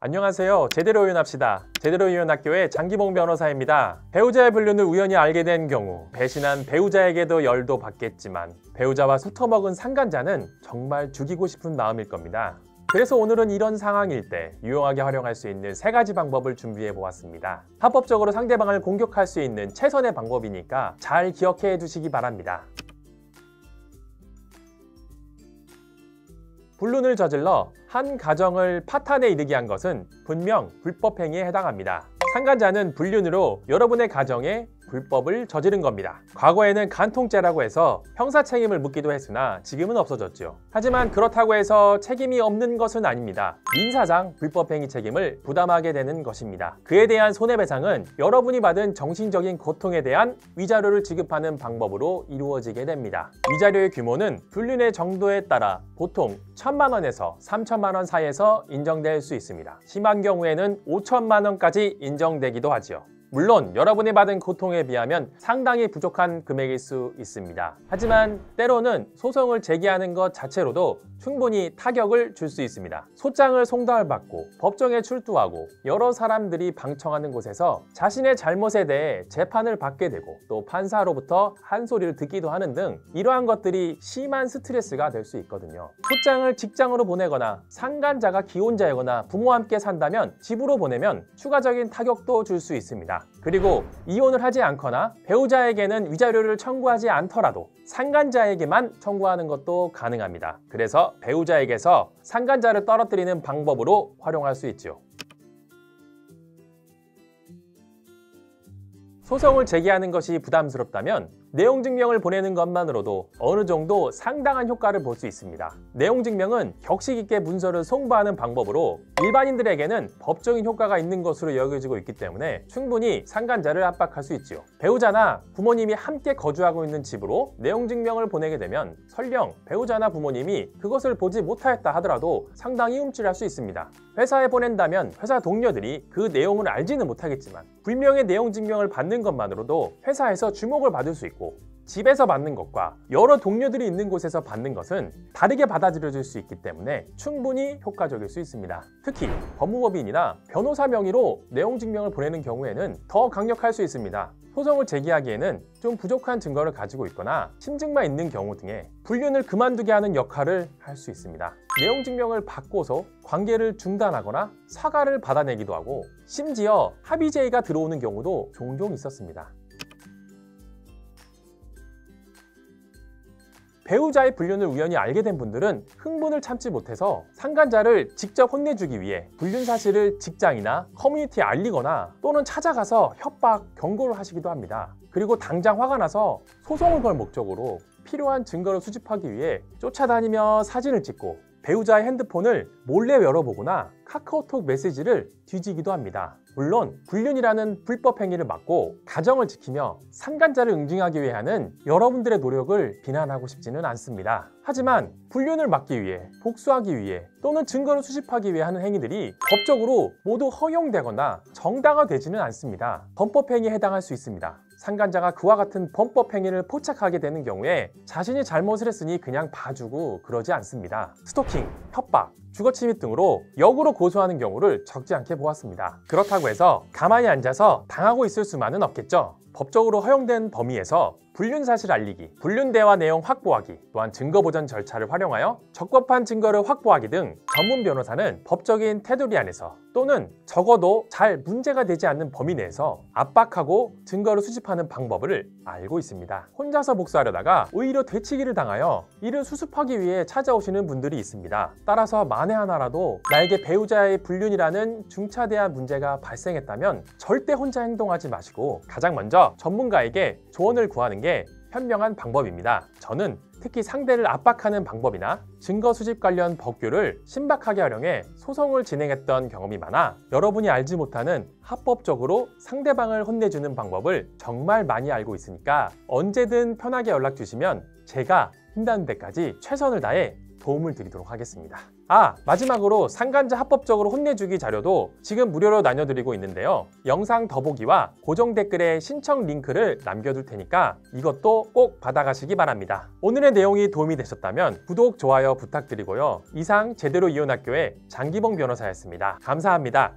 안녕하세요. 제대로 이혼합시다. 제대로 이혼학교의 장기봉 변호사입니다. 배우자의 불륜을 우연히 알게 된 경우 배신한 배우자에게도 열도 받겠지만 배우자와 훑어먹은 상간자는 정말 죽이고 싶은 마음일 겁니다. 그래서 오늘은 이런 상황일 때 유용하게 활용할 수 있는 3가지 방법을 준비해 보았습니다. 합법적으로 상대방을 공격할 수 있는 최선의 방법이니까 잘 기억해 두시기 바랍니다. 불륜을 저질러 한 가정을 파탄에 이르게 한 것은 분명 불법행위에 해당합니다. 상간자는 불륜으로 여러분의 가정에 불법을 저지른 겁니다. 과거에는 간통죄라고 해서 형사 책임을 묻기도 했으나 지금은 없어졌죠. 하지만 그렇다고 해서 책임이 없는 것은 아닙니다. 민사상 불법행위 책임을 부담하게 되는 것입니다. 그에 대한 손해배상은 여러분이 받은 정신적인 고통에 대한 위자료를 지급하는 방법으로 이루어지게 됩니다. 위자료의 규모는 불륜의 정도에 따라 보통 1,000만 원에서 3,000만 원 사이에서 인정될 수 있습니다. 심한 경우에는 5천만 원까지 인정되기도 하죠. 물론 여러분이 받은 고통에 비하면 상당히 부족한 금액일 수 있습니다. 하지만 때로는 소송을 제기하는 것 자체로도 충분히 타격을 줄 수 있습니다. 소장을 송달받고 법정에 출두하고 여러 사람들이 방청하는 곳에서 자신의 잘못에 대해 재판을 받게 되고 또 판사로부터 한 소리를 듣기도 하는 등 이러한 것들이 심한 스트레스가 될 수 있거든요. 소장을 직장으로 보내거나 상간자가 기혼자이거나 부모와 함께 산다면 집으로 보내면 추가적인 타격도 줄 수 있습니다. 그리고 이혼을 하지 않거나 배우자에게는 위자료를 청구하지 않더라도 상간자에게만 청구하는 것도 가능합니다. 그래서 배우자에게서 상간자를 떨어뜨리는 방법으로 활용할 수 있죠. 소송을 제기하는 것이 부담스럽다면 내용 증명을 보내는 것만으로도 어느 정도 상당한 효과를 볼 수 있습니다. 내용 증명은 격식 있게 문서를 송부하는 방법으로 일반인들에게는 법적인 효과가 있는 것으로 여겨지고 있기 때문에 충분히 상간자를 압박할 수 있죠. 배우자나 부모님이 함께 거주하고 있는 집으로 내용 증명을 보내게 되면 설령 배우자나 부모님이 그것을 보지 못하였다 하더라도 상당히 움찔할 수 있습니다. 회사에 보낸다면 회사 동료들이 그 내용을 알지는 못하겠지만 불명의 내용 증명을 받는 것만으로도 회사에서 주목을 받을 수 있고 집에서 받는 것과 여러 동료들이 있는 곳에서 받는 것은 다르게 받아들여질 수 있기 때문에 충분히 효과적일 수 있습니다. 특히 법무법인이나 변호사 명의로 내용 증명을 보내는 경우에는 더 강력할 수 있습니다. 소송을 제기하기에는 좀 부족한 증거를 가지고 있거나 심증만 있는 경우 등에 불륜을 그만두게 하는 역할을 할 수 있습니다. 내용 증명을 받고서 관계를 중단하거나 사과를 받아내기도 하고 심지어 합의 제의가 들어오는 경우도 종종 있었습니다. 배우자의 불륜을 우연히 알게 된 분들은 흥분을 참지 못해서 상간자를 직접 혼내주기 위해 불륜 사실을 직장이나 커뮤니티에 알리거나 또는 찾아가서 협박, 경고를 하시기도 합니다. 그리고 당장 화가 나서 소송을 걸 목적으로 필요한 증거를 수집하기 위해 쫓아다니며 사진을 찍고 배우자의 핸드폰을 몰래 열어보거나 카카오톡 메시지를 뒤지기도 합니다. 물론 불륜이라는 불법 행위를 막고 가정을 지키며 상간자를 응징하기 위해 하는 여러분들의 노력을 비난하고 싶지는 않습니다. 하지만 불륜을 막기 위해, 복수하기 위해 또는 증거를 수집하기 위해 하는 행위들이 법적으로 모두 허용되거나 정당화되지는 않습니다. 범법 행위에 해당할 수 있습니다. 상간자가 그와 같은 범법 행위를 포착하게 되는 경우에 자신이 잘못을 했으니 그냥 봐주고 그러지 않습니다. 스토킹, 협박, 주거침입 등으로 역으로 고소하는 경우를 적지 않게 보았습니다. 그렇다고 해서 가만히 앉아서 당하고 있을 수만은 없겠죠. 법적으로 허용된 범위에서 불륜 사실 알리기, 불륜 대화 내용 확보하기, 또한 증거 보전 절차를 활용하여 적법한 증거를 확보하기 등 전문 변호사는 법적인 테두리 안에서 또는 적어도 잘 문제가 되지 않는 범위 내에서 압박하고 증거를 수집하는 방법을 알고 있습니다. 혼자서 복수하려다가 오히려 되치기를 당하여 이를 수습하기 위해 찾아오시는 분들이 있습니다. 따라서 만에 하나라도 나에게 배우자의 불륜이라는 중차대한 문제가 발생했다면 절대 혼자 행동하지 마시고 가장 먼저 전문가에게 조언을 구하는 게 현명한 방법입니다. 저는 특히 상대를 압박하는 방법이나 증거 수집 관련 법규를 신박하게 활용해 소송을 진행했던 경험이 많아 여러분이 알지 못하는 합법적으로 상대방을 혼내주는 방법을 정말 많이 알고 있으니까 언제든 편하게 연락 주시면 제가 힘닿는 데까지 최선을 다해 도움을 드리도록 하겠습니다. 마지막으로 상간자 합법적으로 혼내주기 자료도 지금 무료로 나눠드리고 있는데요. 영상 더보기와 고정 댓글에 신청 링크를 남겨둘 테니까 이것도 꼭 받아가시기 바랍니다. 오늘의 내용이 도움이 되셨다면 구독, 좋아요 부탁드리고요. 이상 제대로 이혼 학교의 장기봉 변호사였습니다. 감사합니다.